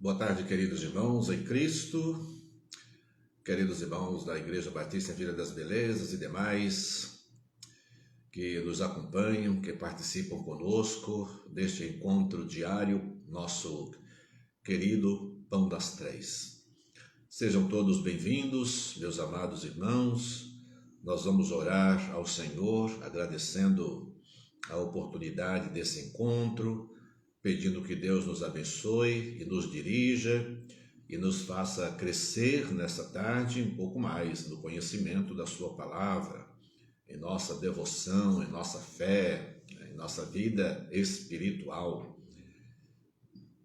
Boa tarde, queridos irmãos em Cristo, queridos irmãos da Igreja Batista Vila das Belezas e demais que nos acompanham, que participam conosco deste encontro diário, nosso querido Pão das Três. Sejam todos bem-vindos, meus amados irmãos. Nós vamos orar ao Senhor, agradecendo a oportunidade desse encontro, pedindo que Deus nos abençoe e nos dirija e nos faça crescer nessa tarde um pouco mais no conhecimento da sua palavra, em nossa devoção, em nossa fé, em nossa vida espiritual.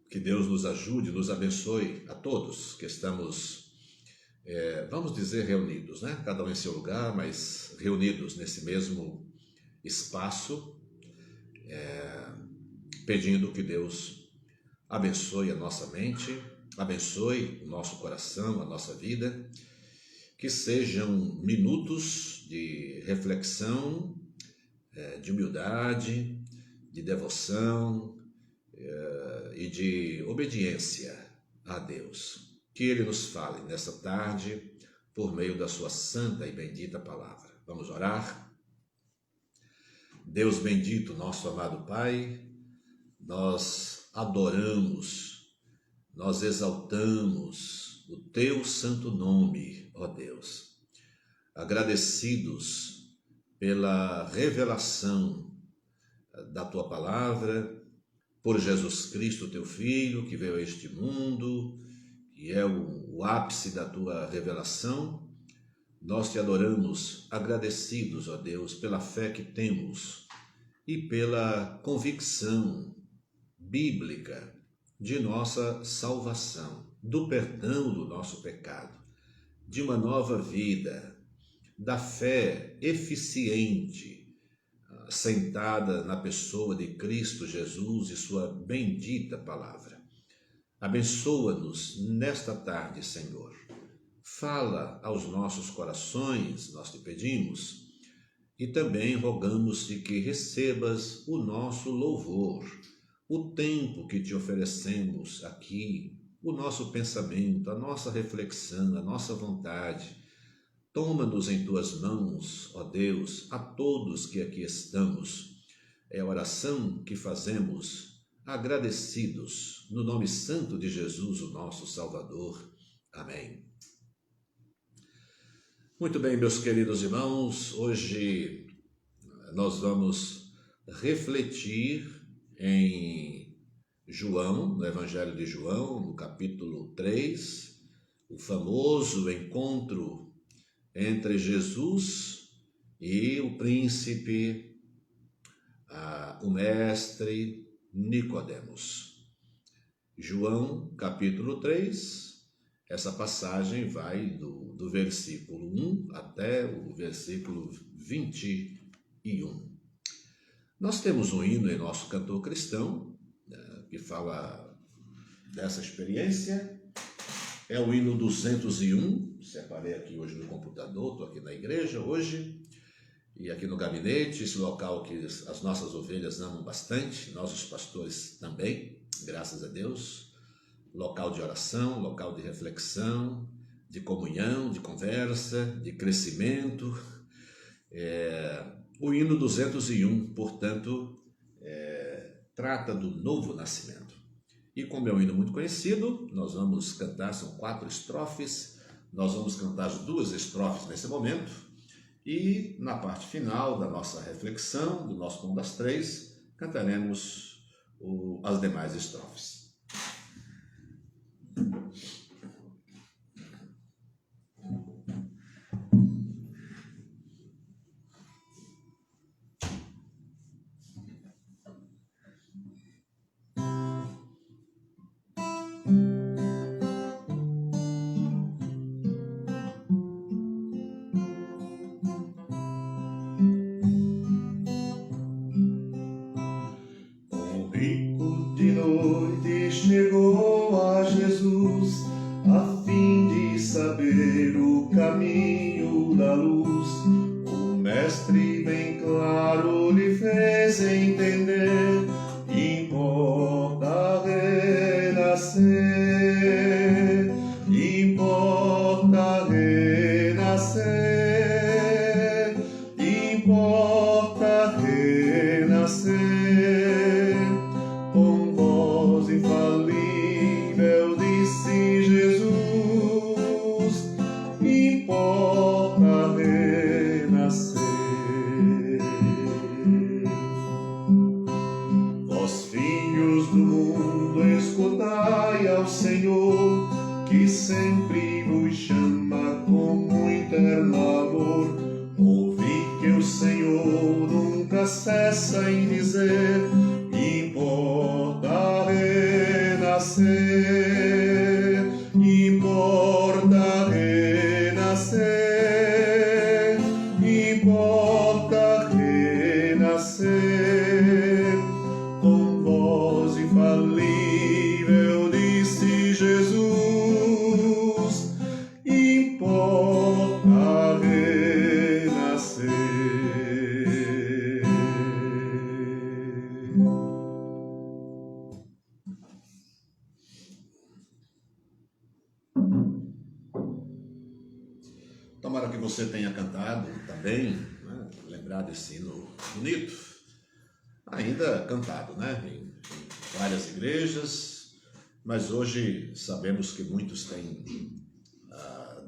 Que Deus nos ajude, nos abençoe a todos que estamos, vamos dizer, reunidos, né? Cada um em seu lugar, mas reunidos nesse mesmo espaço, pedindo que Deus abençoe a nossa mente, abençoe o nosso coração, a nossa vida, que sejam minutos de reflexão, de humildade, de devoção e de obediência a Deus. Que Ele nos fale nessa tarde por meio da sua santa e bendita palavra. Vamos orar? Deus bendito, nosso amado Pai, nós adoramos, nós exaltamos o Teu santo nome, ó Deus, agradecidos pela revelação da Tua palavra, por Jesus Cristo, Teu Filho, que veio a este mundo, que é o ápice da Tua revelação. Nós Te adoramos, agradecidos, ó Deus, pela fé que temos e pela convicção bíblica de nossa salvação, do perdão do nosso pecado, de uma nova vida, da fé eficiente, sentada na pessoa de Cristo Jesus e sua bendita palavra. Abençoa-nos nesta tarde, Senhor. Fala aos nossos corações, nós te pedimos, e também rogamos-te que recebas o nosso louvor, o tempo que te oferecemos aqui, o nosso pensamento, a nossa reflexão, a nossa vontade. Toma-nos em tuas mãos, ó Deus, a todos que aqui estamos. É a oração que fazemos, agradecidos, no nome santo de Jesus, o nosso Salvador. Amém. Muito bem, meus queridos irmãos, hoje nós vamos refletir em João, no Evangelho de João, no capítulo 3, o famoso encontro entre Jesus e o príncipe, o mestre Nicodemos. João, capítulo 3, essa passagem vai do versículo 1 até o versículo 21. Nós temos um hino em nosso cantor cristão, que fala dessa experiência. É o hino 201, separei aqui hoje no computador, estou aqui na igreja hoje, e aqui no gabinete, esse local que as nossas ovelhas amam bastante, nós os pastores também, graças a Deus. Local de oração, local de reflexão, de comunhão, de conversa, de crescimento. O hino 201, portanto, trata do novo nascimento. E como é um hino muito conhecido, nós vamos cantar, são 4 estrofes, nós vamos cantar as 2 estrofes nesse momento, e na parte final da nossa reflexão, do nosso Pão das Três, cantaremos as demais estrofes. Rico de noite chegou a Jesus, a fim de saber o caminho da luz. O mestre bem claro lhe fez entender, importa renascer. reinos do mundo, escutai ao Senhor, que sempre vos chama com muito eterno amor. Ouvi que o Senhor nunca cessa em dizer: importa renascer, importa renascer, importa renascer. Com voz infalível disse Jesus: importa renascer. Tomara que você tenha cantado também, né? Lembrar desse hino bonito, ainda cantado, né? Em várias igrejas, mas hoje sabemos que muitos têm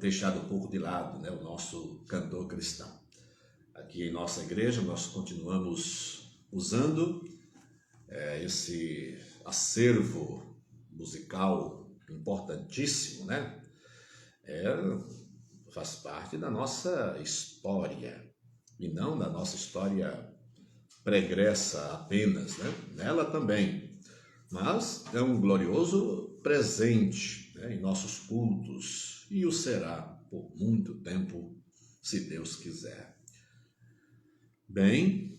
deixado um pouco de lado, né, o nosso cantor cristão. Aqui em nossa igreja nós continuamos usando esse acervo musical importantíssimo, né? Faz parte da nossa história, e não da nossa história pregressa apenas, né? Nela também, mas é um glorioso presente, né, em nossos cultos, e o será por muito tempo, se Deus quiser. Bem,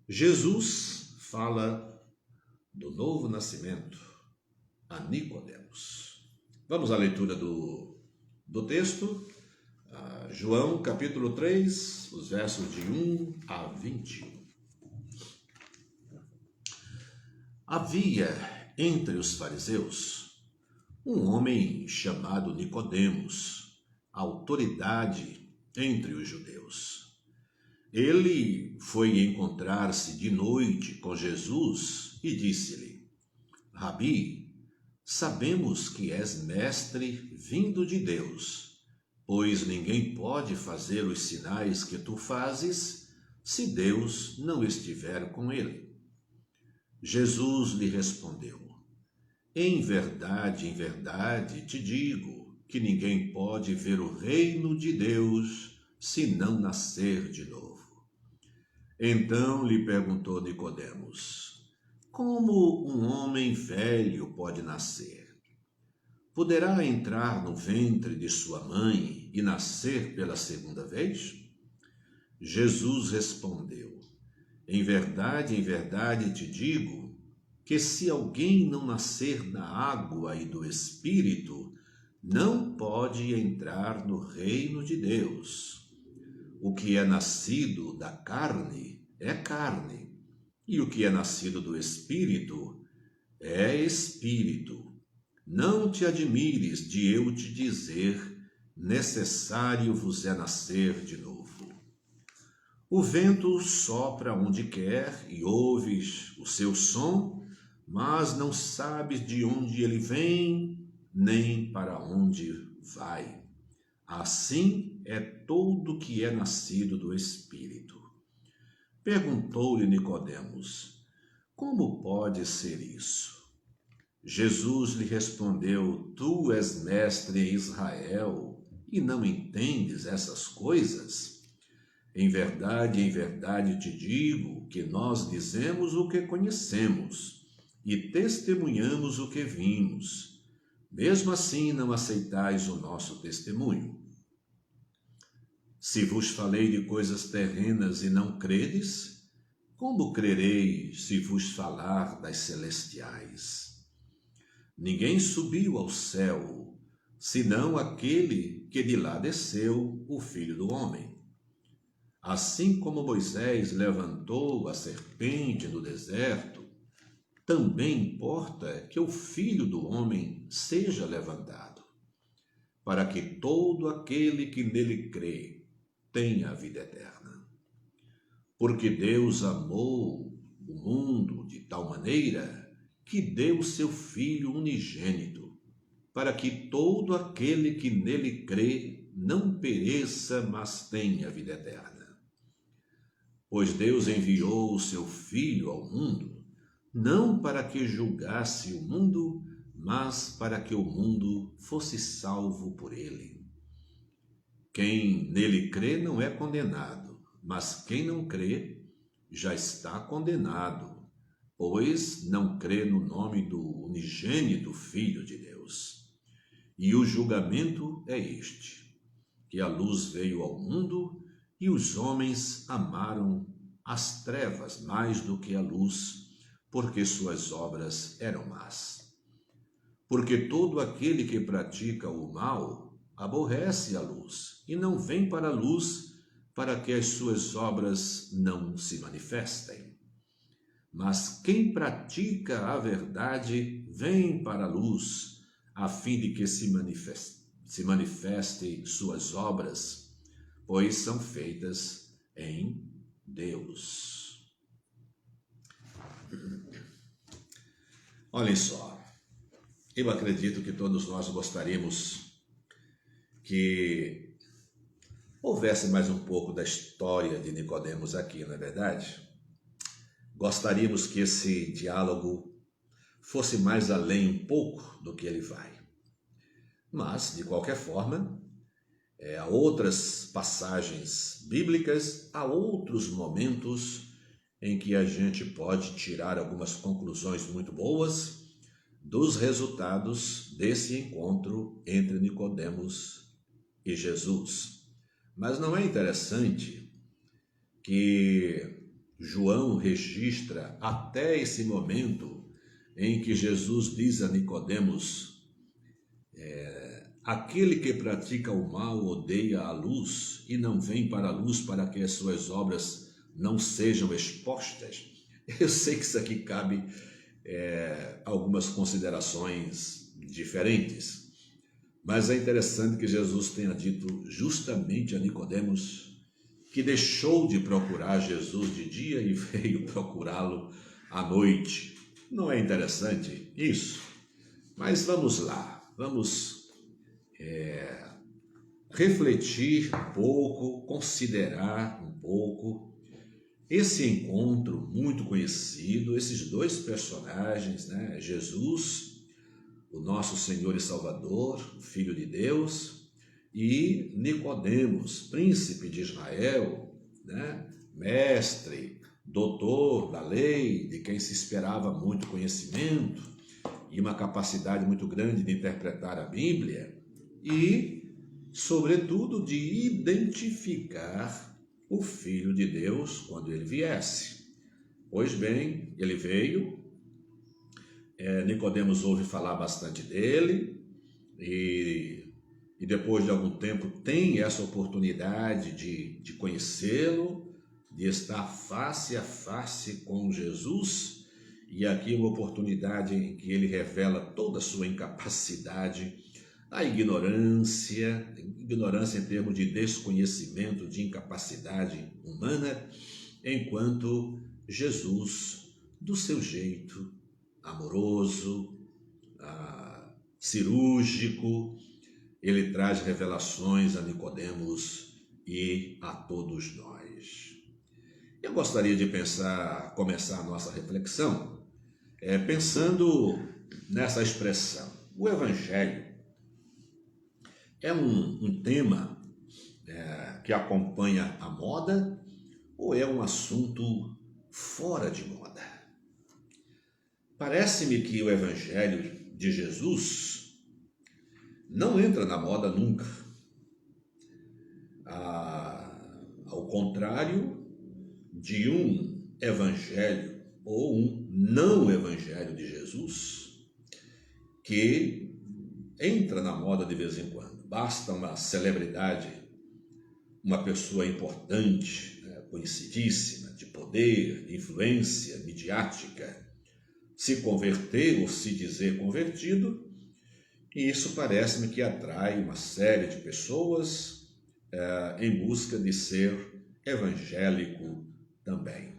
Jesus fala do novo nascimento a Nicodemos. Vamos à leitura do texto, João capítulo 3, os versos de 1 a 21. Havia entre os fariseus um homem chamado Nicodemos, autoridade entre os judeus. Ele foi encontrar-se de noite com Jesus e disse-lhe: Rabi, sabemos que és mestre vindo de Deus, pois ninguém pode fazer os sinais que tu fazes se Deus não estiver com ele. Jesus lhe respondeu: em verdade, te digo que ninguém pode ver o reino de Deus se não nascer de novo. Então lhe perguntou Nicodemos: como um homem velho pode nascer? Poderá entrar no ventre de sua mãe e nascer pela segunda vez? Jesus respondeu: em verdade te digo que se alguém não nascer da água e do Espírito, não pode entrar no reino de Deus. O que é nascido da carne é carne, e o que é nascido do Espírito é Espírito. Não te admires de eu te dizer: necessário vos é nascer de novo. O vento sopra onde quer e ouves o seu som, mas não sabes de onde ele vem, nem para onde vai. Assim é todo que é nascido do Espírito. Perguntou-lhe Nicodemos: como pode ser isso? Jesus lhe respondeu: tu és mestre em Israel e não entendes essas coisas? Em verdade te digo que nós dizemos o que conhecemos e testemunhamos o que vimos. Mesmo assim não aceitais o nosso testemunho. Se vos falei de coisas terrenas e não credes, como crereis se vos falar das celestiais? Ninguém subiu ao céu, senão aquele que de lá desceu, o Filho do Homem. Assim como Moisés levantou a serpente no deserto, também importa que o Filho do Homem seja levantado, para que todo aquele que nele crê tenha a vida eterna. Porque Deus amou o mundo de tal maneira que deu seu Filho unigênito, para que todo aquele que nele crê não pereça, mas tenha a vida eterna. Pois Deus enviou o seu Filho ao mundo não para que julgasse o mundo, mas para que o mundo fosse salvo por ele. Quem nele crê não é condenado, mas quem não crê já está condenado, pois não crê no nome do unigênito Filho de Deus. E o julgamento é este, que a luz veio ao mundo e os homens amaram as trevas mais do que a luz, porque suas obras eram más. Porque todo aquele que pratica o mal aborrece a luz e não vem para a luz para que as suas obras não se manifestem. Mas quem pratica a verdade vem para a luz, a fim de que se manifestem suas obras, pois são feitas em Deus. Olhem só, eu acredito que todos nós gostaríamos que houvesse mais um pouco da história de Nicodemos aqui, não é verdade? Gostaríamos que esse diálogo fosse mais além um pouco do que ele vai. Mas, de qualquer forma, há outras passagens bíblicas, há outros momentos em que a gente pode tirar algumas conclusões muito boas dos resultados desse encontro entre Nicodemos e Jesus. Mas não é interessante que João registra até esse momento em que Jesus diz a Nicodemos: aquele que pratica o mal odeia a luz e não vem para a luz para que as suas obras não sejam expostas. Eu sei que isso aqui cabe algumas considerações diferentes, mas é interessante que Jesus tenha dito justamente a Nicodemos que deixou de procurar Jesus de dia e veio procurá-lo à noite. Não é interessante isso? Mas vamos lá, vamos refletir um pouco, considerar um pouco esse encontro muito conhecido, esses dois personagens, né? Jesus, o nosso Senhor e Salvador, Filho de Deus, e Nicodemos, príncipe de Israel, né? Mestre, doutor da lei, de quem se esperava muito conhecimento e uma capacidade muito grande de interpretar a Bíblia e, sobretudo, de identificar o Filho de Deus quando ele viesse. Pois bem, ele veio, Nicodemos ouve falar bastante dele e depois de algum tempo tem essa oportunidade de conhecê-lo, de estar face a face com Jesus, e aqui uma oportunidade em que ele revela toda a sua incapacidade, a ignorância em termos de desconhecimento, de incapacidade humana, enquanto Jesus, do seu jeito amoroso, cirúrgico, ele traz revelações a Nicodemos e a todos nós. Eu gostaria de começar a nossa reflexão pensando nessa expressão. O Evangelho é um tema que acompanha a moda ou é um assunto fora de moda? Parece-me que o Evangelho de Jesus não entra na moda nunca. Ao contrário de um evangelho ou um não evangelho de Jesus, que entra na moda de vez em quando. Basta uma celebridade, uma pessoa importante, conhecidíssima, de poder, de influência midiática, se converter ou se dizer convertido, e isso parece-me que atrai uma série de pessoas em busca de ser evangélico também.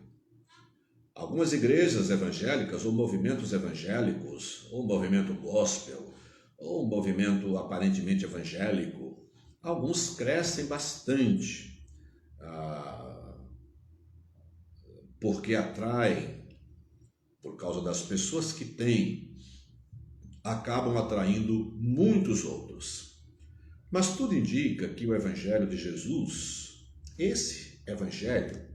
Algumas igrejas evangélicas ou movimentos evangélicos, ou movimento gospel, ou movimento aparentemente evangélico, alguns crescem bastante, porque atraem por causa das pessoas que têm, acabam atraindo muitos outros. Mas tudo indica que o Evangelho de Jesus, esse Evangelho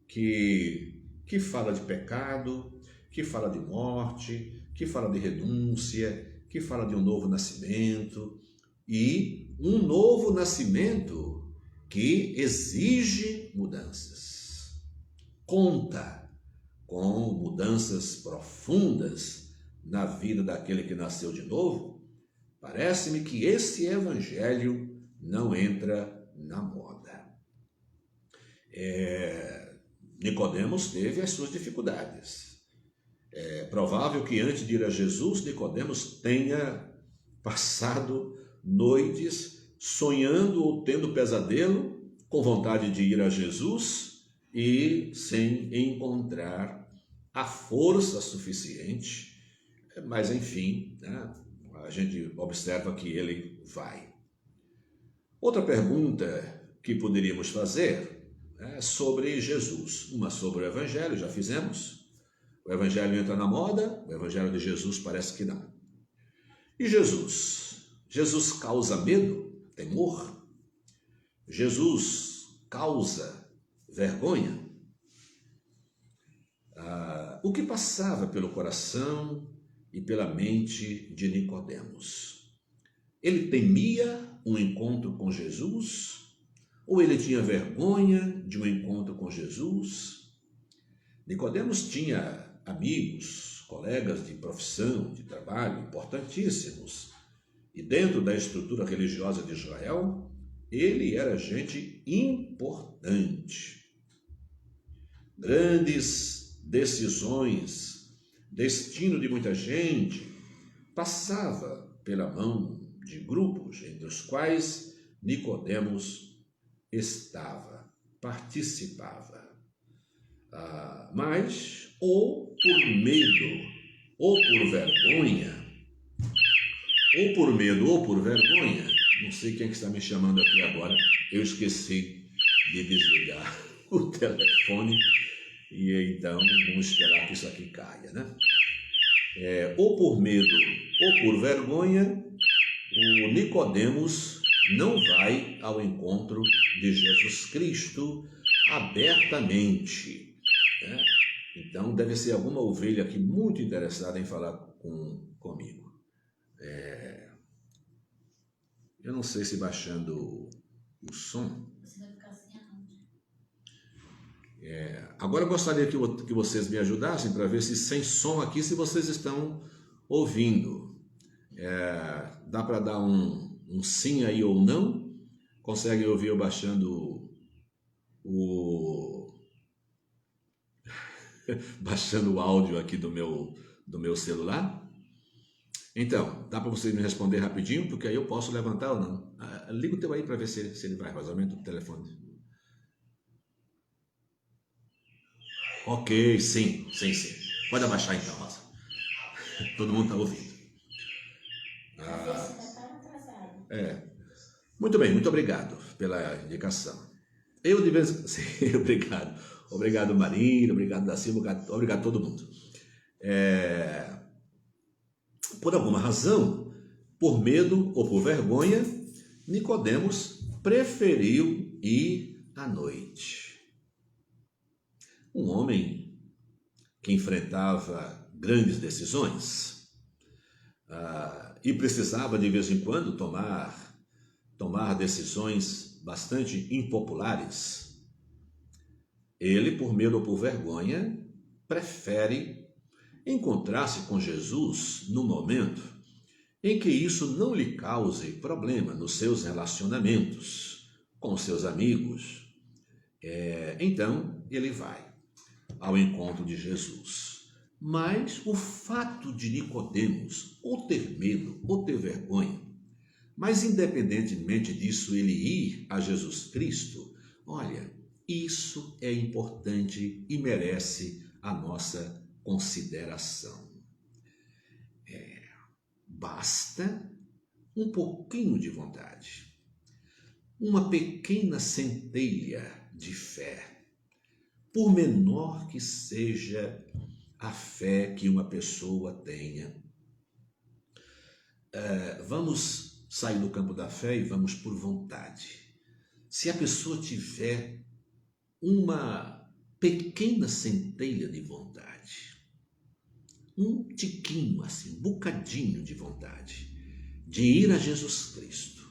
que fala de pecado, que fala de morte, que fala de renúncia, que fala de um novo nascimento, e um novo nascimento que exige mudanças. Conta com mudanças profundas na vida daquele que nasceu de novo. Parece-me que esse evangelho não entra na moda. Nicodemos teve as suas dificuldades. É provável que antes de ir a Jesus, Nicodemos tenha passado noites sonhando ou tendo pesadelo, com vontade de ir a Jesus e sem encontrar a força suficiente. Mas enfim, né, a gente observa que ele vai. Outra pergunta que poderíamos fazer é sobre Jesus. Uma sobre o Evangelho, já fizemos. O Evangelho entra na moda, o Evangelho de Jesus parece que não. E Jesus? Jesus causa medo, temor? Jesus causa vergonha? O que passava pelo coração e pela mente de Nicodemos? Ele temia um encontro com Jesus? Ou ele tinha vergonha de um encontro com Jesus? Nicodemos tinha amigos, colegas de profissão, de trabalho, importantíssimos. E dentro da estrutura religiosa de Israel, ele era gente importante. Grandes decisões, destino de muita gente, passava pela mão de grupos entre os quais Nicodemos estava, participava. Mas ou por medo, ou por vergonha, não sei quem é que está me chamando aqui agora, eu esqueci de desligar o telefone, e então vamos esperar que isso aqui caia, né? Ou por medo, ou por vergonha, o Nicodemos não vai ao encontro de Jesus Cristo abertamente, né? Então deve ser alguma ovelha aqui muito interessada em falar comigo. Eu não sei se baixando o som. Você vai ficar sem áudio. Agora eu gostaria que vocês me ajudassem para ver se sem som aqui, se vocês estão ouvindo. Dá para dar um sim aí ou não? Conseguem ouvir eu baixando baixando o áudio aqui do meu celular? Então, dá para vocês me responder rapidinho, porque aí eu posso levantar ou não. Liga o teu aí para ver se ele vai, mas aumenta o telefone. Ok, sim. Pode abaixar então, Rosa. Todo mundo está ouvindo. Muito bem, muito obrigado pela indicação. Eu de vez sim, obrigado Marília, obrigado da Silva, obrigado todo mundo. Por alguma razão, por medo ou por vergonha, Nicodemos preferiu ir à noite. Um homem que enfrentava grandes decisões e precisava de vez em quando tomar decisões bastante impopulares. Ele, por medo ou por vergonha, prefere encontrar-se com Jesus no momento em que isso não lhe cause problema nos seus relacionamentos com seus amigos. Então, ele vai ao encontro de Jesus. Mas o fato de Nicodemos ou ter medo ou ter vergonha, mas independentemente disso ele ir a Jesus Cristo, olha, isso é importante e merece a nossa consideração. Basta um pouquinho de vontade, uma pequena centelha de fé, por menor que seja a fé que uma pessoa tenha. Vamos sair do campo da fé e vamos por vontade. Se a pessoa tiver uma pequena centelha de vontade, um tiquinho assim, um bocadinho de vontade, de ir a Jesus Cristo,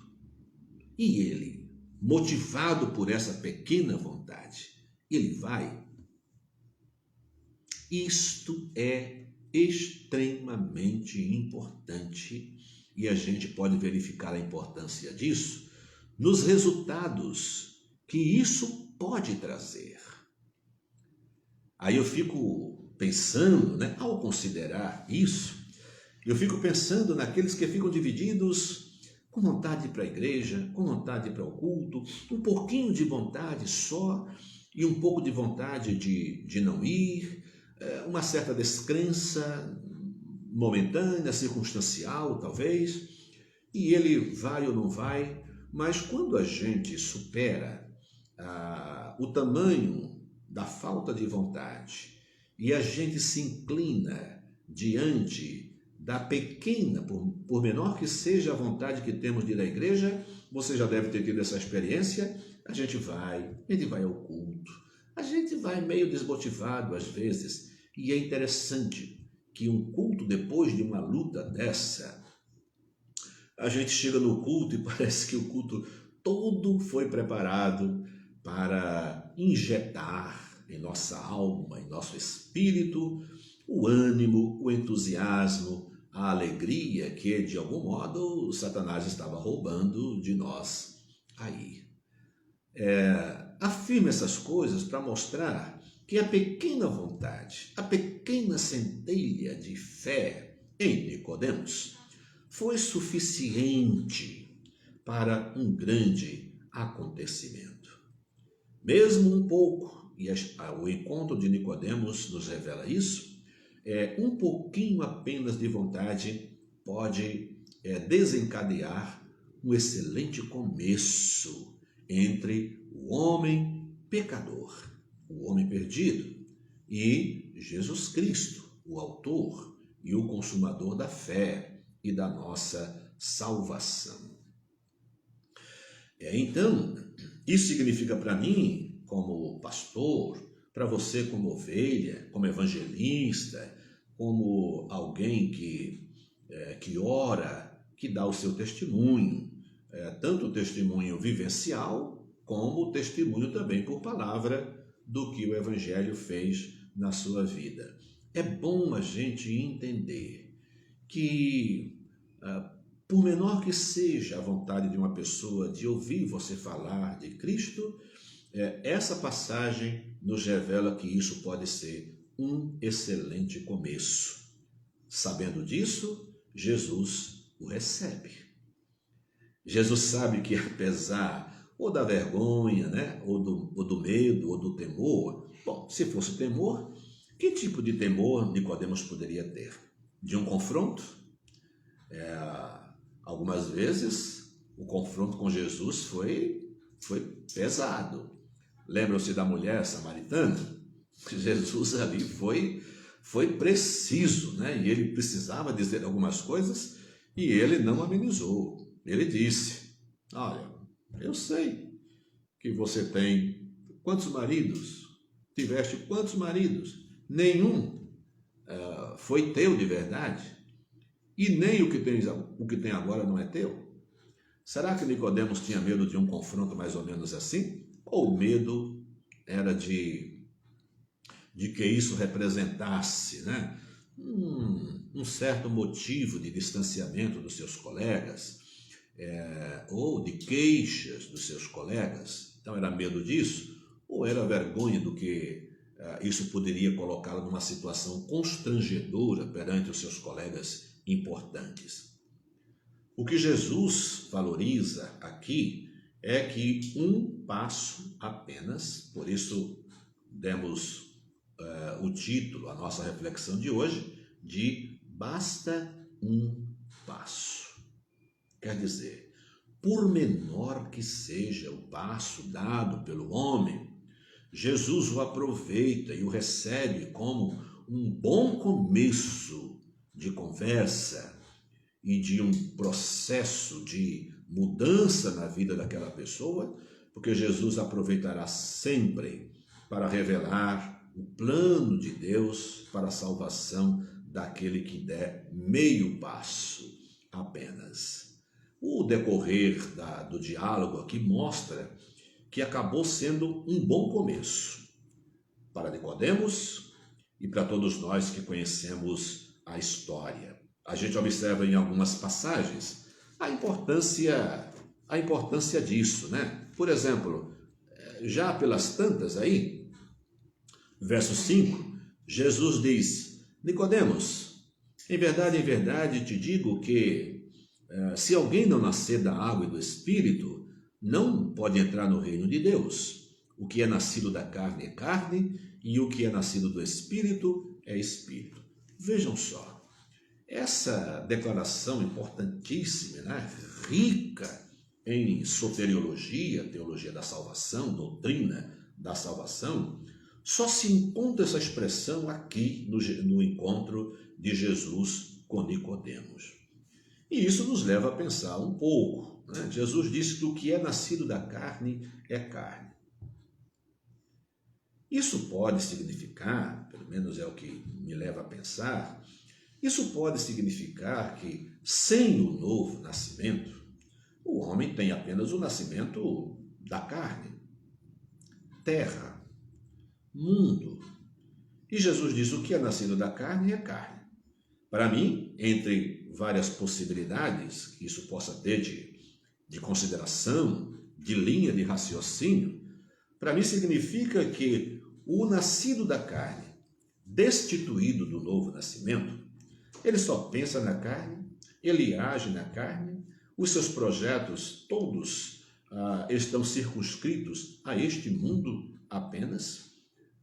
e ele, motivado por essa pequena vontade, ele vai. Isto é extremamente importante e a gente pode verificar a importância disso nos resultados que isso pode trazer. Aí eu fico pensando, ao considerar isso, eu fico pensando naqueles que ficam divididos com vontade de ir para a igreja, com vontade de ir para o culto, um pouquinho de vontade só e um pouco de vontade de não ir, uma certa descrença momentânea, circunstancial talvez, e ele vai ou não vai, mas quando a gente supera o tamanho da falta de vontade e a gente se inclina diante da pequena, por menor que seja a vontade que temos de ir à igreja, você já deve ter tido essa experiência, a gente vai ao culto, a gente vai meio desmotivado às vezes, e é interessante que um culto, depois de uma luta dessa, a gente chega no culto e parece que o culto todo foi preparado para injetar em nossa alma, em nosso espírito, o ânimo, o entusiasmo, a alegria que, de algum modo, Satanás estava roubando de nós aí. Afirma essas coisas para mostrar que a pequena vontade, a pequena centelha de fé em Nicodemos foi suficiente para um grande acontecimento. Mesmo um pouco, e o encontro de Nicodemos nos revela isso, um pouquinho apenas de vontade pode desencadear um excelente começo entre o homem pecador, o homem perdido, e Jesus Cristo, o autor e o consumador da fé e da nossa salvação. Então, isso significa para mim, como pastor, para você como ovelha, como evangelista, como alguém que ora, que dá o seu testemunho, tanto o testemunho vivencial, como o testemunho também por palavra do que o Evangelho fez na sua vida. É bom a gente entender que, por menor que seja a vontade de uma pessoa de ouvir você falar de Cristo, essa passagem nos revela que isso pode ser um excelente começo. Sabendo disso, Jesus o recebe. Jesus sabe que apesar ou da vergonha, ou do medo, ou do temor, bom, se fosse temor, que tipo de temor Nicodemos poderia ter? De um confronto? Algumas vezes o confronto com Jesus foi pesado. Lembram-se da mulher samaritana? Jesus ali foi preciso, e ele precisava dizer algumas coisas e ele não amenizou. Ele disse: olha, eu sei que você tem quantos maridos? Tiveste quantos maridos? Nenhum foi teu de verdade? E nem o que tem agora não é teu? Será que Nicodemos tinha medo de um confronto mais ou menos assim? Ou o medo era de que isso representasse um certo motivo de distanciamento dos seus colegas, ou de queixas dos seus colegas? Então era medo disso? Ou era vergonha do que isso poderia colocá-lo numa situação constrangedora perante os seus colegas importantes? O que Jesus valoriza aqui é que um passo apenas, por isso demos o título, a nossa reflexão de hoje, de basta um passo. Quer dizer, por menor que seja o passo dado pelo homem, Jesus o aproveita e o recebe como um bom começo de conversa e de um processo de mudança na vida daquela pessoa, porque Jesus aproveitará sempre para revelar o plano de Deus para a salvação daquele que der meio passo apenas. O decorrer do diálogo aqui mostra que acabou sendo um bom começo para Nicodemos e para todos nós que conhecemos a história. A gente observa em algumas passagens a importância disso, né? Por exemplo, já pelas tantas aí, verso 5, Jesus diz: Nicodemos, em verdade te digo que se alguém não nascer da água e do Espírito, não pode entrar no reino de Deus. O que é nascido da carne é carne, e o que é nascido do Espírito é Espírito. Vejam só, essa declaração importantíssima, né? Rica em soteriologia, teologia da salvação, doutrina da salvação, só se encontra essa expressão aqui no encontro de Jesus com Nicodemos. E isso nos leva a pensar um pouco, né? Jesus disse que o que é nascido da carne é carne. Isso pode significar, pelo menos é o que me leva a pensar, isso pode significar que sem o novo nascimento, o homem tem apenas o nascimento da carne, terra, mundo. E Jesus diz: o que é nascido da carne é carne. Para mim, entre várias possibilidades que isso possa ter de consideração, de linha de raciocínio, para mim significa que o nascido da carne, destituído do novo nascimento, ele só pensa na carne, ele age na carne, os seus projetos todos estão circunscritos a este mundo apenas.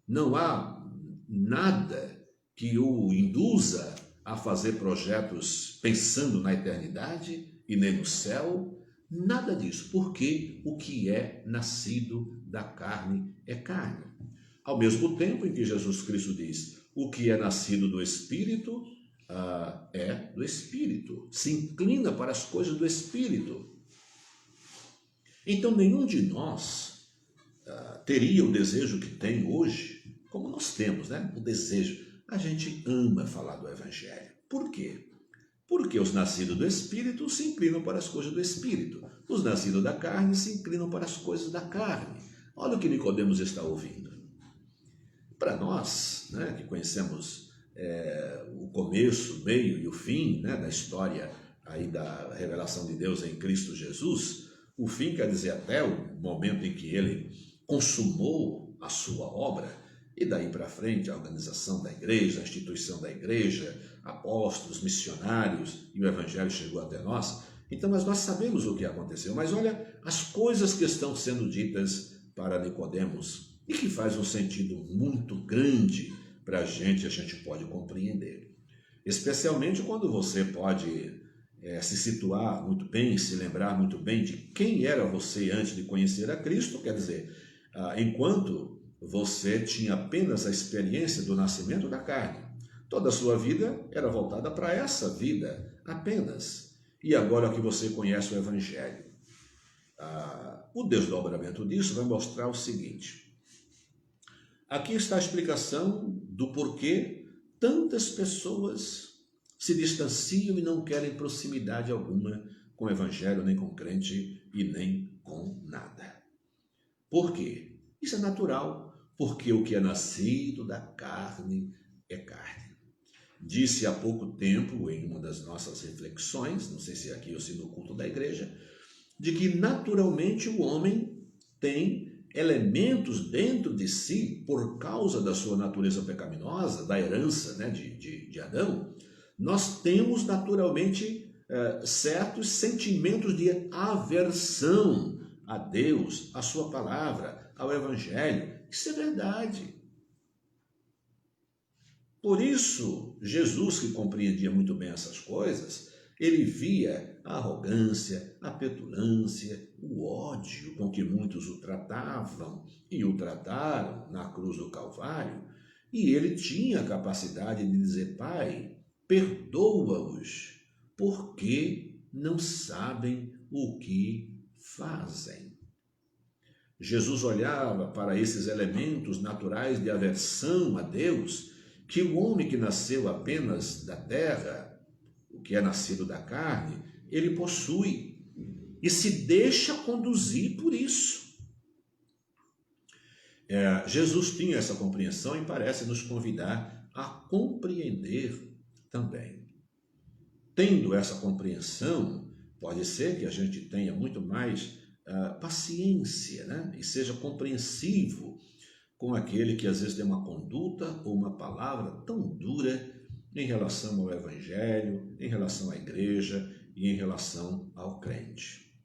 Não há nada que o induza a fazer projetos pensando na eternidade e nem no céu, nada disso, porque o que é nascido da carne é carne. Ao mesmo tempo em que Jesus Cristo diz: o que é nascido do Espírito é do Espírito, se inclina para as coisas do Espírito. Então nenhum de nós teria o desejo que tem hoje, como nós temos, né? O desejo. A gente ama falar do Evangelho. Por quê? Porque os nascidos do Espírito se inclinam para as coisas do Espírito. Os nascidos da carne se inclinam para as coisas da carne. Olha o que Nicodemos está ouvindo. Para nós, né, que conhecemos o começo, o meio e o fim, né, da história aí da revelação de Deus em Cristo Jesus, o fim quer dizer até o momento em que ele consumou a sua obra, e daí para frente a organização da igreja, a instituição da igreja, apóstolos, missionários, e o evangelho chegou até nós. Então nós sabemos o que aconteceu, mas olha as coisas que estão sendo ditas para Nicodemos e que faz um sentido muito grande para a gente pode compreender. Especialmente quando você pode se situar muito bem, se lembrar muito bem de quem era você antes de conhecer a Cristo, quer dizer, enquanto você tinha apenas a experiência do nascimento da carne, toda a sua vida era voltada para essa vida apenas. E agora que você conhece o Evangelho, o desdobramento disso vai mostrar o seguinte. Aqui está a explicação do porquê tantas pessoas se distanciam e não querem proximidade alguma com o Evangelho, nem com o crente e nem com nada. Por quê? Isso é natural, porque o que é nascido da carne é carne. Disse há pouco tempo, em uma das nossas reflexões, não sei se é aqui ou se no culto da igreja, de que naturalmente o homem tem elementos dentro de si, por causa da sua natureza pecaminosa, da herança, né, de Adão, nós temos naturalmente certos sentimentos de aversão a Deus, a sua palavra, ao Evangelho. Isso é verdade. Por isso, Jesus, que compreendia muito bem essas coisas, ele via a arrogância, a petulância, o ódio com que muitos o tratavam e o trataram na cruz do Calvário, E ele tinha a capacidade de dizer: Pai, perdoa-os, porque não sabem o que fazem. Jesus olhava para esses elementos naturais de aversão a Deus, que o homem que nasceu apenas da terra, o que é nascido da carne, ele possui e se deixa conduzir por isso. Jesus tinha essa compreensão e parece nos convidar a compreender também. Tendo essa compreensão, pode ser que a gente tenha muito mais paciência, né? E seja compreensivo com aquele que às vezes tem uma conduta ou uma palavra tão dura em relação ao Evangelho, em relação à igreja e em relação ao crente.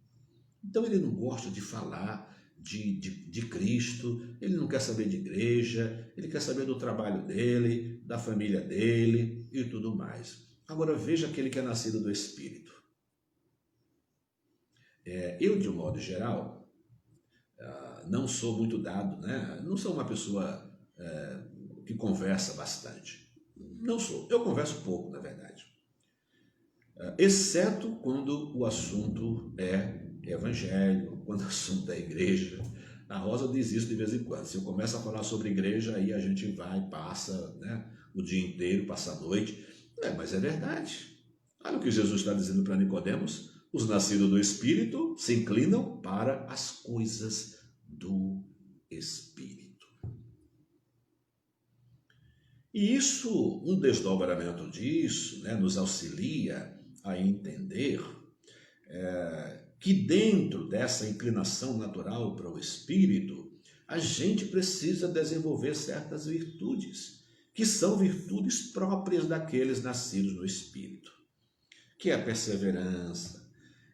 Então ele não gosta de falar de Cristo, ele não quer saber de igreja, ele quer saber do trabalho dele, da família dele e tudo mais. Agora veja aquele que é nascido do Espírito. Eu, de um modo geral, não sou muito dado, né? Não sou uma pessoa que conversa bastante. Não sou. Eu converso pouco, na verdade. Exceto quando o assunto é evangelho, quando o assunto é igreja. A Rosa diz isso de vez em quando. Se eu começo a falar sobre igreja, aí a gente vai, passa, né, o dia inteiro, passa a noite. Mas é verdade. Olha o que Jesus está dizendo para Nicodemos. Os nascidos do Espírito se inclinam para as coisas do Espírito. E isso, um desdobramento disso, né, nos auxilia a entender que dentro dessa inclinação natural para o Espírito, a gente precisa desenvolver certas virtudes, que são virtudes próprias daqueles nascidos no Espírito, que é a perseverança,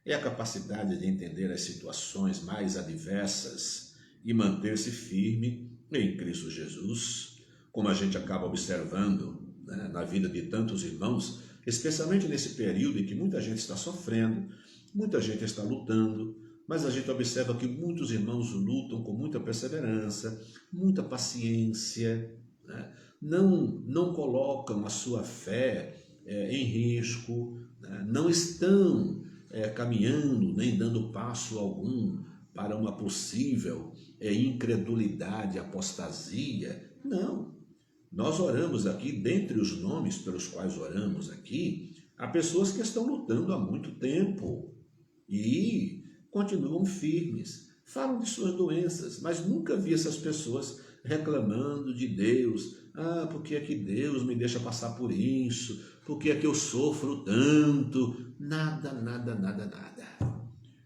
é a capacidade de entender as situações mais adversas e manter-se firme em Cristo Jesus, como a gente acaba observando, né, na vida de tantos irmãos, especialmente nesse período em que muita gente está sofrendo, muita gente está lutando, mas a gente observa que muitos irmãos lutam com muita perseverança, muita paciência, né? Não colocam a sua fé em risco, né? Não estão caminhando nem dando passo algum para uma possível incredulidade, apostasia. Não. Nós oramos aqui, dentre os nomes pelos quais oramos aqui, há pessoas que estão lutando há muito tempo e continuam firmes, falam de suas doenças, mas nunca vi essas pessoas reclamando de Deus. Por que é que Deus me deixa passar por isso? Por que é que eu sofro tanto? Nada.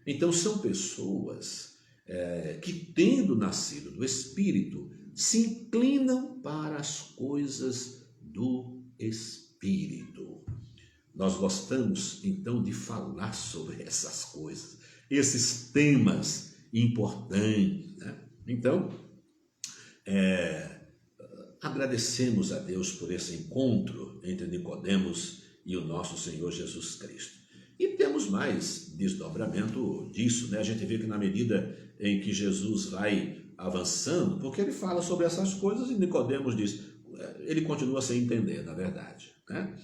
Então são pessoas que, tendo nascido do Espírito, se inclinam para as coisas do Espírito. Nós gostamos, então, de falar sobre essas coisas, esses temas importantes, né? Então, agradecemos a Deus por esse encontro entre Nicodemos e o nosso Senhor Jesus Cristo. E temos mais desdobramento disso, né? A gente vê que na medida em que Jesus vai avançando, porque ele fala sobre essas coisas e Nicodemos diz, ele continua sem entender, na verdade, né?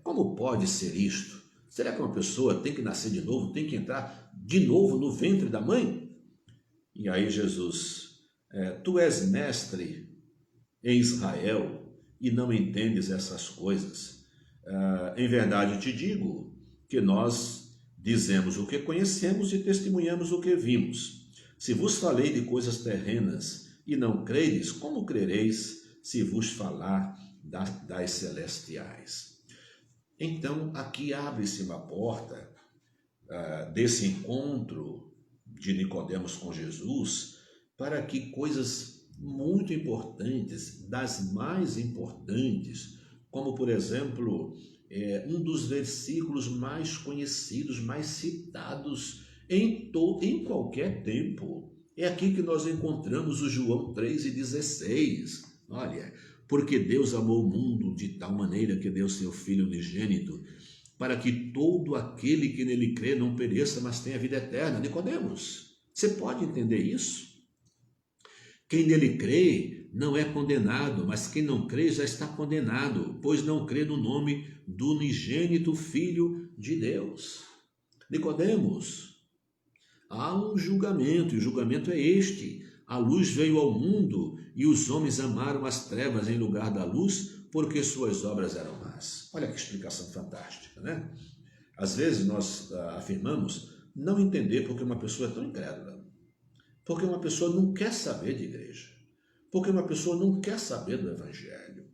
Como pode ser isto? Será que uma pessoa tem que nascer de novo, tem que entrar de novo no ventre da mãe? E aí Jesus, tu és mestre em Israel e não entendes essas coisas. Em verdade te digo que nós dizemos o que conhecemos e testemunhamos o que vimos. Se vos falei de coisas terrenas e não credes, como crereis se vos falar das celestiais? Então, aqui abre-se uma porta desse encontro de Nicodemos com Jesus para que coisas muito importantes, das mais importantes, como, por exemplo, um dos versículos mais conhecidos, mais citados em qualquer tempo. É aqui que nós encontramos o João 3,16. Olha, porque Deus amou o mundo de tal maneira que deu seu Filho unigênito, para que todo aquele que nele crê não pereça, mas tenha vida eterna. Nicodemos, você pode entender isso? Quem nele crê não é condenado, mas quem não crê já está condenado, pois não crê no nome do unigênito Filho de Deus. Nicodemos, há um julgamento, e o julgamento é este: a luz veio ao mundo e os homens amaram as trevas em lugar da luz, porque suas obras eram más. Olha que explicação fantástica, né? Às vezes nós afirmamos não entender porque uma pessoa é tão incrédula, porque uma pessoa não quer saber de igreja, porque uma pessoa não quer saber do Evangelho.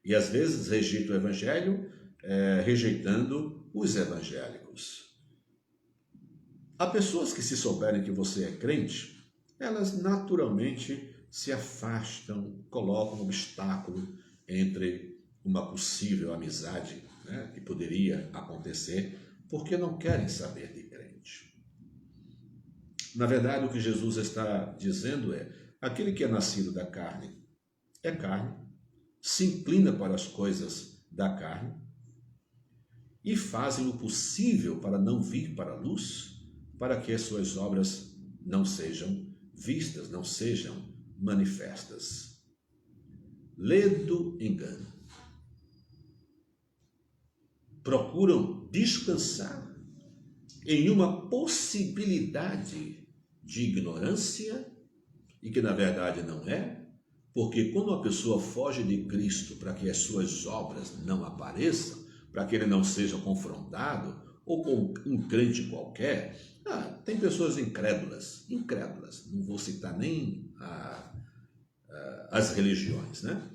E às vezes rejeita o Evangelho rejeitando os evangélicos. Há pessoas que, se souberem que você é crente, elas naturalmente se afastam, colocam um obstáculo entre uma possível amizade, né, que poderia acontecer, porque não querem saber de crente. Na verdade, o que Jesus está dizendo é: aquele que é nascido da carne é carne, se inclina para as coisas da carne e fazem o possível para não vir para a luz, para que as suas obras não sejam vistas, não sejam manifestas. Ledo engano. Procuram descansar em uma possibilidade de ignorância, e que na verdade não é, porque quando a pessoa foge de Cristo para que as suas obras não apareçam, para que ele não seja confrontado, ou com um crente qualquer, tem pessoas incrédulas, não vou citar nem as religiões, né?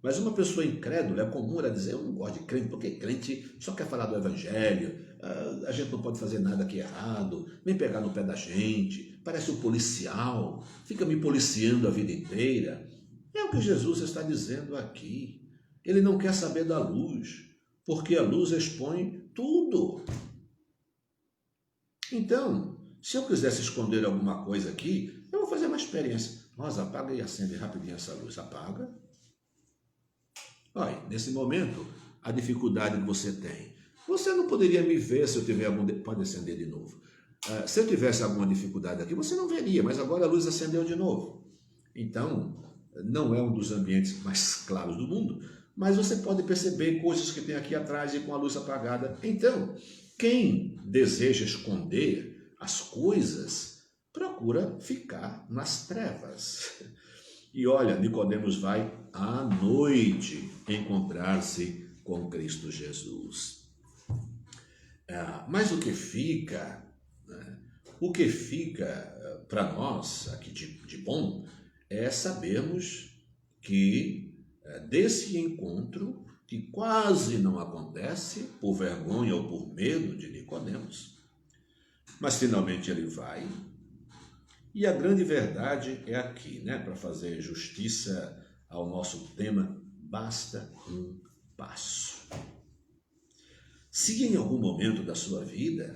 Mas uma pessoa incrédula, é comum ela dizer: eu não gosto de crente, porque crente só quer falar do Evangelho, a gente não pode fazer nada aqui errado, vem pegar no pé da gente, parece um policial, fica me policiando a vida inteira. É o que Jesus está dizendo aqui. Ele não quer saber da luz, porque a luz expõe tudo. Então, se eu quisesse esconder alguma coisa aqui, eu vou fazer uma experiência. Rosa, apaga e acende rapidinho essa luz. Apaga. Olha, nesse momento, a dificuldade que você tem. Você não poderia me ver se eu tiver algum... Pode acender de novo. Se eu tivesse alguma dificuldade aqui, você não veria, mas agora a luz acendeu de novo. Então, não é um dos ambientes mais claros do mundo, mas você pode perceber coisas que tem aqui atrás e com a luz apagada. Então, quem deseja esconder as coisas, procura ficar nas trevas. E olha, Nicodemos vai à noite encontrar-se com Cristo Jesus. Mas o que fica, né, para nós aqui de bom é sabermos que desse encontro, que quase não acontece por vergonha ou por medo de Nicodemos, mas finalmente ele vai. E a grande verdade é aqui, né? Para fazer justiça ao nosso tema, basta um passo. Se em algum momento da sua vida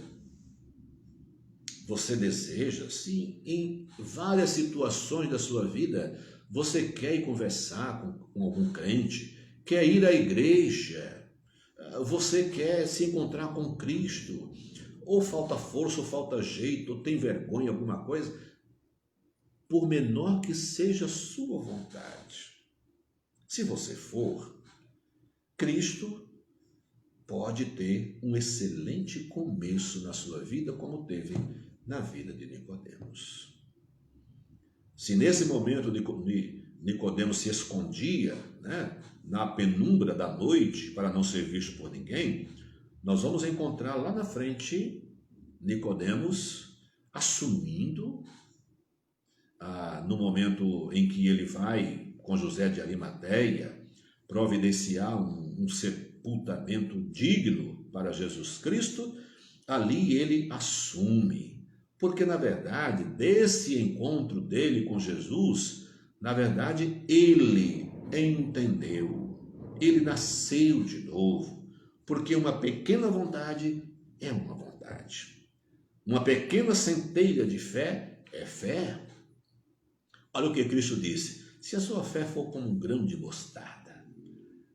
você deseja, sim, em várias situações da sua vida, você quer ir conversar com algum crente, quer ir à igreja, você quer se encontrar com Cristo, ou falta força, ou falta jeito, ou tem vergonha, alguma coisa, por menor que seja a sua vontade, se você for, Cristo pode ter um excelente começo na sua vida, como teve na vida de Nicodemos. Se nesse momento Nicodemos se escondia, né, na penumbra da noite para não ser visto por ninguém, nós vamos encontrar lá na frente Nicodemos assumindo, no momento em que ele vai com José de Arimateia providenciar um sepultamento digno para Jesus Cristo, ali ele assume, porque na verdade desse encontro dele com Jesus, na verdade ele entendeu, ele nasceu de novo, porque uma pequena vontade é uma vontade, uma pequena centelha de fé é fé. Olha o que Cristo disse: se a sua fé for como um grão de mostarda,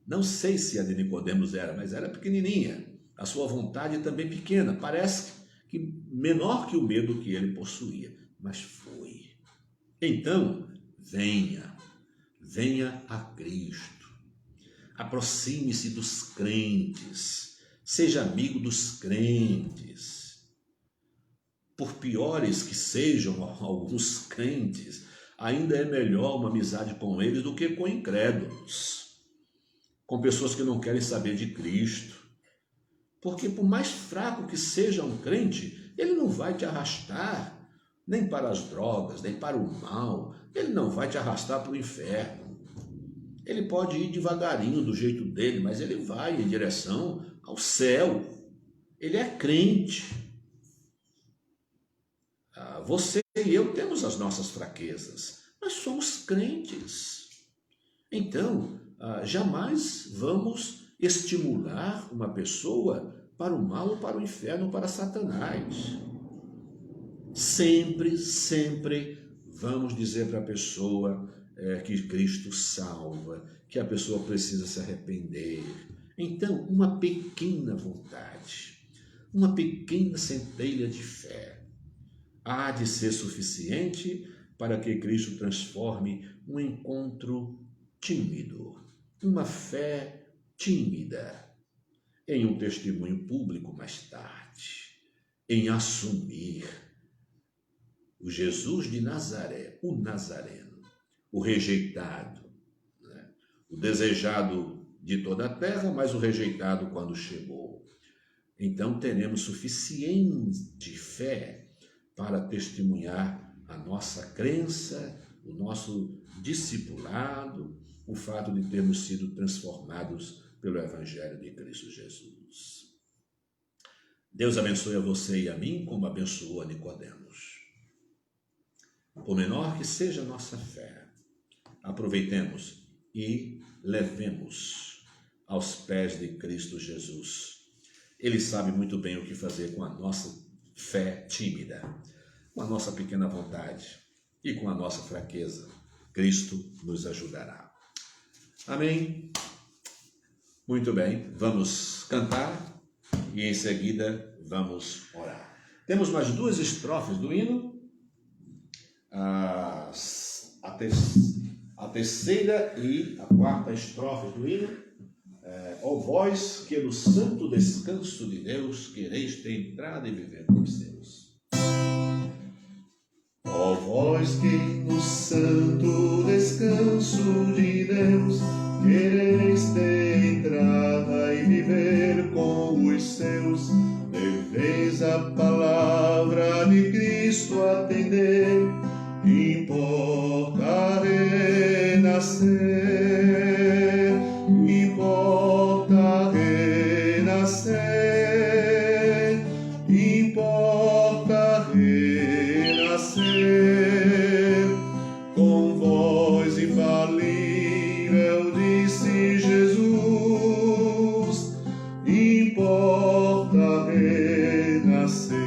não sei se a de Nicodemos era, mas era pequenininha, a sua vontade também pequena, parece que menor que o medo que ele possuía, mas foi. Então, venha a Cristo. Aproxime-se dos crentes, seja amigo dos crentes. Por piores que sejam alguns crentes, ainda é melhor uma amizade com eles do que com incrédulos, com pessoas que não querem saber de Cristo. Porque por mais fraco que seja um crente, ele não vai te arrastar nem para as drogas, nem para o mal, ele não vai te arrastar para o inferno. Ele pode ir devagarinho do jeito dele, mas ele vai em direção ao céu. Ele é crente. Você e eu temos as nossas fraquezas, mas somos crentes. Então, jamais vamos estimular uma pessoa para o mal, para o inferno, para Satanás. Sempre vamos dizer para a pessoa que Cristo salva, que a pessoa precisa se arrepender. Então, uma pequena vontade, uma pequena centelha de fé há de ser suficiente para que Cristo transforme um encontro tímido, uma fé tímida, em um testemunho público mais tarde, em assumir o Jesus de Nazaré, o Nazareno, o rejeitado, né? O desejado de toda a terra, mas o rejeitado quando chegou. Então teremos suficiente fé para testemunhar a nossa crença, o nosso discipulado, o fato de termos sido transformados pelo Evangelho de Cristo Jesus. Deus abençoe a você e a mim como abençoou a Nicodemos. Por menor que seja a nossa fé, aproveitemos e levemos aos pés de Cristo Jesus. Ele sabe muito bem o que fazer com a nossa fé tímida, com a nossa pequena vontade e com a nossa fraqueza. Cristo nos ajudará. Amém? Muito bem, vamos cantar e em seguida vamos orar. Temos mais 2 estrofes do hino. A terceira e a 4ª estrofe do hino. Ó vós que no santo descanso de Deus quereis ter entrada e viver com os seus. Ó vós que no santo descanso de Deus quereis ter entrada e viver com os seus, deveis a palavra de Cristo atender, importa renascer, importa renascer, importa renascer, com voz infalível disse Jesus, importa renascer.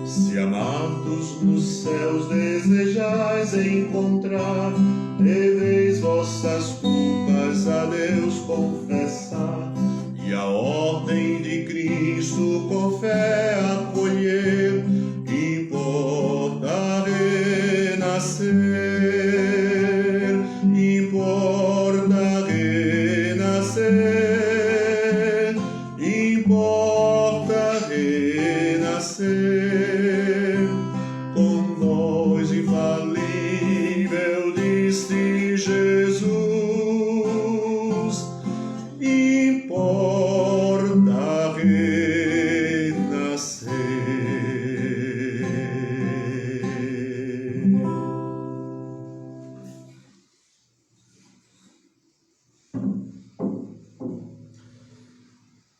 Se amados nos céus desejais encontrar, deveis vossas culpas a Deus confessar, e a ordem de Cristo com fé acolher, importa renascer, importa renascer, importa renascer, com voz infalível disse Jesus, importa renascer.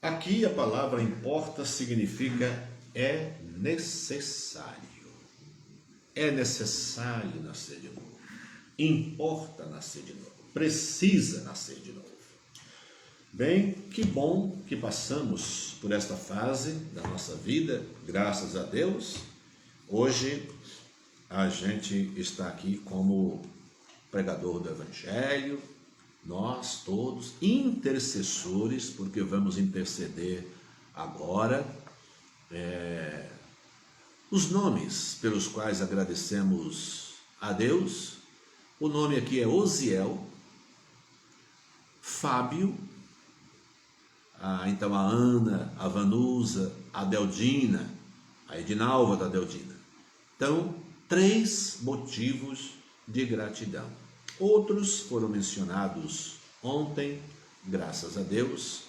Aqui a palavra importa significa é necessário. É necessário nascer de novo. Importa nascer de novo. Precisa nascer de novo. Bem, que bom que passamos por esta fase da nossa vida, graças a Deus. Hoje a gente está aqui como pregador do Evangelho, nós todos intercessores, porque vamos interceder agora Os nomes pelos quais agradecemos a Deus, o nome aqui é Osiel, Fábio, então a Ana, a Vanusa, a Deldina, a Edinalva da Deldina. Então, 3 motivos de gratidão. Outros foram mencionados ontem, graças a Deus,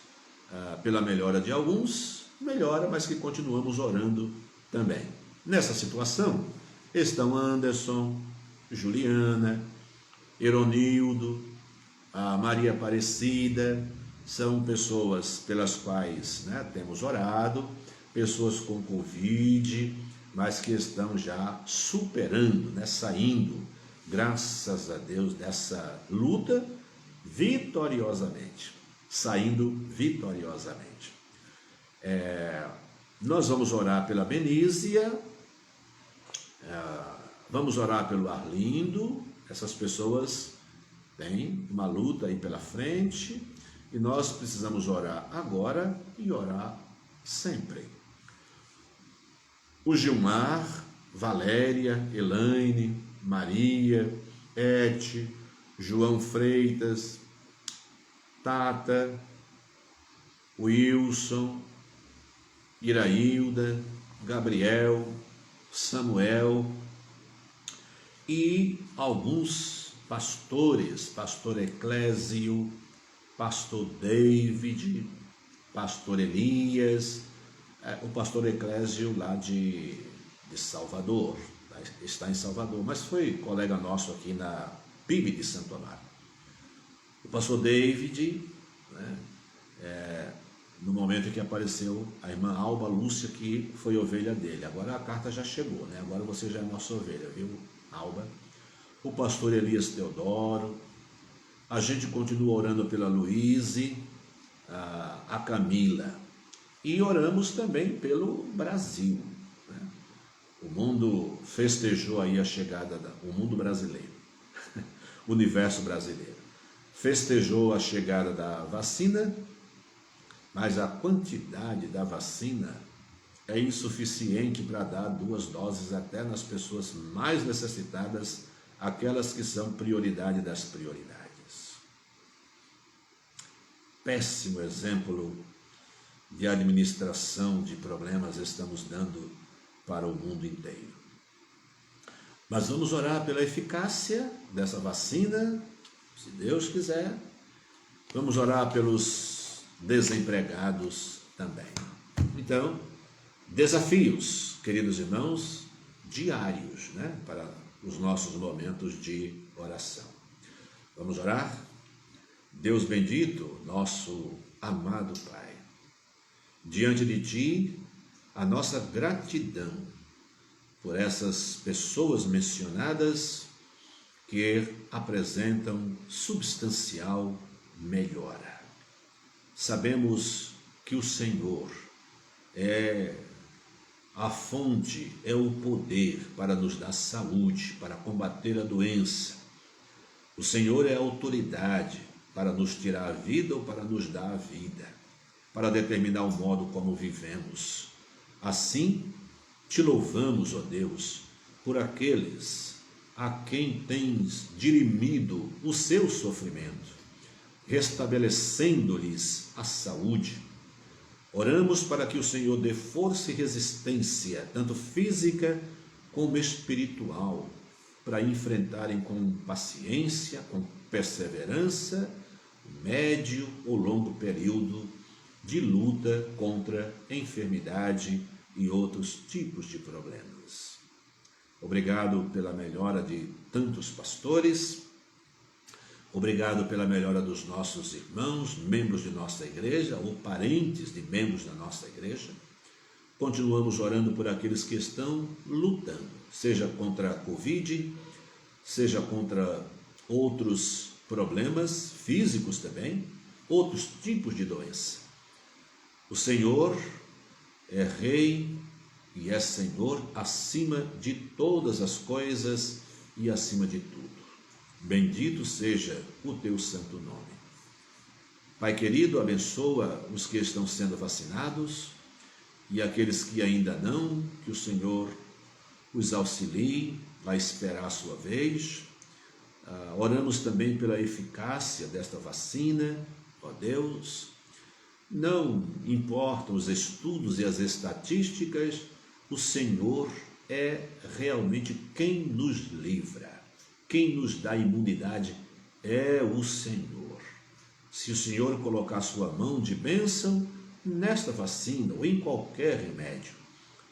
pela melhora de alguns, melhora, mas que continuamos orando também. Nessa situação estão Anderson, Juliana, Eronildo, a Maria Aparecida, são pessoas pelas quais temos orado, pessoas com Covid, mas que estão já superando, saindo, graças a Deus, dessa luta vitoriosamente, saindo vitoriosamente. Nós vamos orar pela Benícia, vamos orar pelo Arlindo. Essas pessoas têm uma luta aí pela frente e nós precisamos orar agora e orar sempre. O Gilmar, Valéria, Elaine, Maria, Ete, João Freitas, Tata, Wilson, Irailda, Gabriel, Samuel e alguns pastores, pastor Eclésio, pastor David, pastor Elias, o pastor Eclésio lá de Salvador, está em Salvador, mas foi colega nosso aqui na PIB de Santo Amaro. O pastor David, no momento em que apareceu a irmã Alba Lúcia, que foi ovelha dele. Agora a carta já chegou, agora você já é nossa ovelha, viu, Alba? O pastor Elias Teodoro. A gente continua orando pela Luíse, a Camila. E oramos também pelo Brasil. O mundo festejou aí a chegada, o mundo brasileiro, o universo brasileiro, festejou a chegada da vacina, mas a quantidade da vacina é insuficiente para dar 2 doses até nas pessoas mais necessitadas, aquelas que são prioridade das prioridades. Péssimo exemplo de administração de problemas estamos dando para o mundo inteiro. Mas vamos orar pela eficácia dessa vacina, se Deus quiser. Vamos orar pelos desempregados também. Então, desafios, queridos irmãos, diários, para os nossos momentos de oração. Vamos orar? Deus bendito, nosso amado Pai, diante de Ti, a nossa gratidão por essas pessoas mencionadas que apresentam substancial melhora. Sabemos que o Senhor é a fonte, é o poder para nos dar saúde, para combater a doença. O Senhor é a autoridade para nos tirar a vida ou para nos dar a vida, para determinar o modo como vivemos. Assim, te louvamos, ó Deus, por aqueles a quem tens dirimido o seu sofrimento, restabelecendo-lhes a saúde. Oramos para que o Senhor dê força e resistência, tanto física como espiritual, para enfrentarem com paciência, com perseverança, médio ou longo período de luta contra enfermidade e outros tipos de problemas. Obrigado pela melhora de tantos pastores, obrigado pela melhora dos nossos irmãos, membros de nossa igreja ou parentes de membros da nossa igreja. Continuamos orando por aqueles que estão lutando, seja contra a Covid, seja contra outros problemas físicos também, outros tipos de doença. O Senhor é Rei e é Senhor acima de todas as coisas e acima de tudo. Bendito seja o teu santo nome. Pai querido, abençoa os que estão sendo vacinados e aqueles que ainda não, que o Senhor os auxilie a esperar a sua vez. Oramos também pela eficácia desta vacina, ó Deus. Não importam os estudos e as estatísticas, o Senhor é realmente quem nos livra, quem nos dá imunidade é o Senhor. Se o Senhor colocar sua mão de bênção nesta vacina ou em qualquer remédio,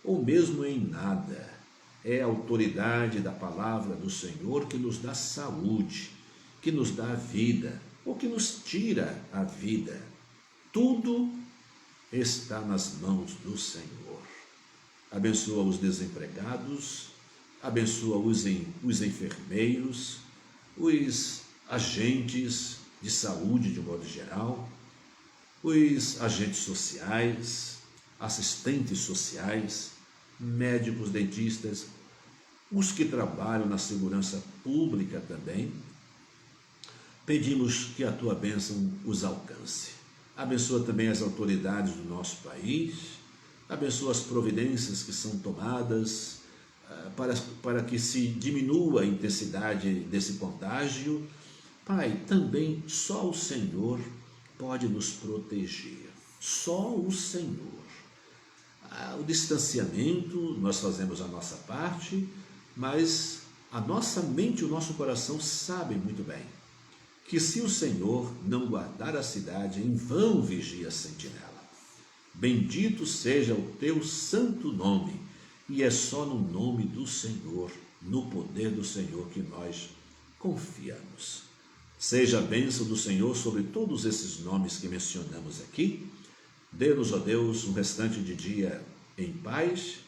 ou mesmo em nada, é a autoridade da palavra do Senhor que nos dá saúde, que nos dá a vida, ou que nos tira a vida. Tudo está nas mãos do Senhor. Abençoa os desempregados, abençoa os enfermeiros, os agentes de saúde de modo geral, os agentes sociais, assistentes sociais, médicos, dentistas, os que trabalham na segurança pública também. Pedimos que a tua bênção os alcance. Abençoa também as autoridades do nosso país, abençoa as providências que são tomadas para que se diminua a intensidade desse contágio. Pai, também só o Senhor pode nos proteger, só o Senhor. O distanciamento, nós fazemos a nossa parte, mas a nossa mente e o nosso coração sabem muito bem que se o Senhor não guardar a cidade, em vão vigia a sentinela. Bendito seja o teu santo nome, e é só no nome do Senhor, no poder do Senhor que nós confiamos. Seja a bênção do Senhor sobre todos esses nomes que mencionamos aqui. Dê-nos, ó Deus, um restante de dia em paz,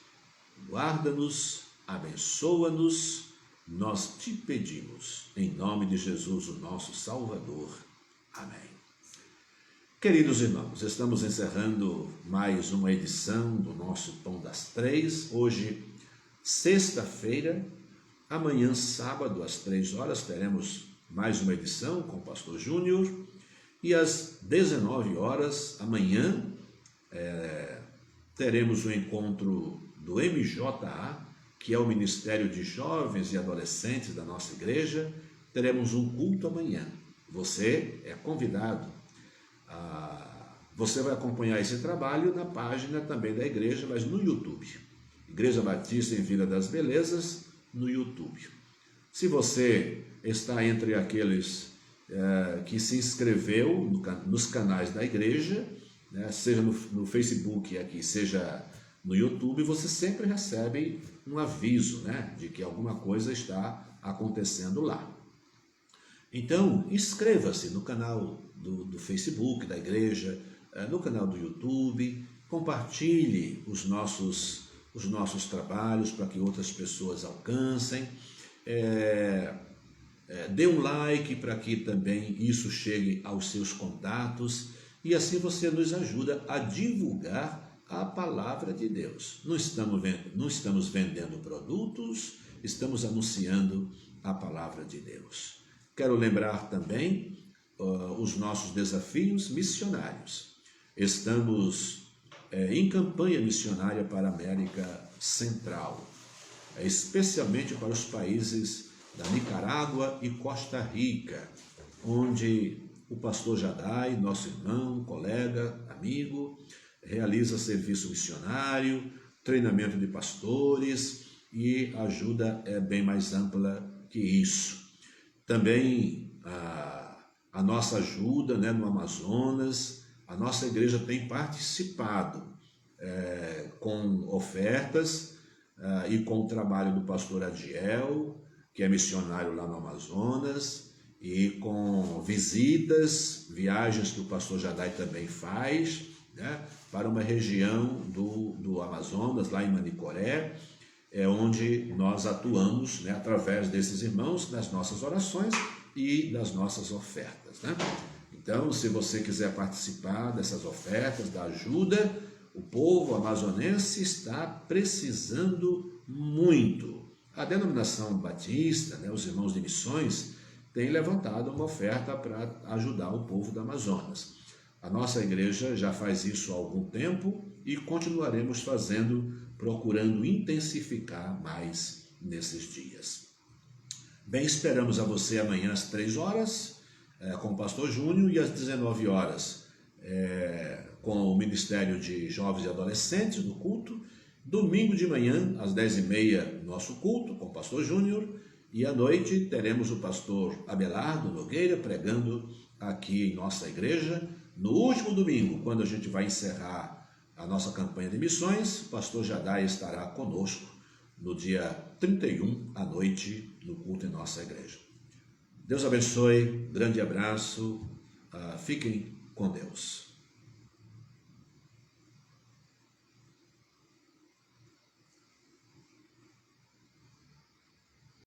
guarda-nos, abençoa-nos, nós te pedimos, em nome de Jesus, o nosso Salvador. Amém. Queridos irmãos, estamos encerrando mais uma edição do nosso Pão das Três. Hoje, sexta-feira, amanhã, sábado, às 3 horas, teremos mais uma edição com o pastor Júnior. E às 19 horas, amanhã, teremos o encontro do MJA, que é o Ministério de Jovens e Adolescentes da nossa igreja. Teremos um culto amanhã. Você é convidado. Você vai acompanhar esse trabalho na página também da igreja, mas no YouTube. Igreja Batista em Vila das Belezas, no YouTube. Se você está entre aqueles que se inscreveu nos canais da igreja, seja no Facebook aqui, seja no YouTube, você sempre recebe um aviso de que alguma coisa está acontecendo lá. Então, inscreva-se no canal do Facebook da igreja, no canal do YouTube, compartilhe os nossos trabalhos para que outras pessoas alcancem, dê um like para que também isso chegue aos seus contatos, e assim você nos ajuda a divulgar a palavra de Deus. Não estamos vendendo produtos, estamos anunciando a palavra de Deus. Quero lembrar também os nossos desafios missionários. Estamos em campanha missionária para a América Central, especialmente para os países da Nicarágua e Costa Rica, onde o pastor Jadai, nosso irmão, colega, amigo, realiza serviço missionário, treinamento de pastores, e a ajuda é bem mais ampla que isso. Também a nossa ajuda no Amazonas, a nossa igreja tem participado com ofertas e com o trabalho do pastor Adiel, que é missionário lá no Amazonas, e com visitas, viagens que o pastor Jadai também faz, para uma região do Amazonas, lá em Manicoré, onde nós atuamos através desses irmãos, nas nossas orações e das nossas ofertas. Então, se você quiser participar dessas ofertas, da ajuda, o povo amazonense está precisando muito. A denominação batista, os irmãos de missões, têm levantado uma oferta para ajudar o povo do Amazonas. A nossa igreja já faz isso há algum tempo e continuaremos fazendo procurando intensificar mais nesses dias. Bem, esperamos a você amanhã às 3 horas, com o pastor Júnior, e às 19 horas com o Ministério de Jovens e Adolescentes no culto. Domingo de manhã, às 10h30, nosso culto com o pastor Júnior, e à noite teremos o pastor Abelardo Nogueira pregando aqui em nossa igreja. No último domingo, quando a gente vai encerrar a nossa campanha de missões, o pastor Jadai estará conosco no dia 31 à noite no culto em nossa igreja. Deus abençoe, grande abraço, fiquem com Deus.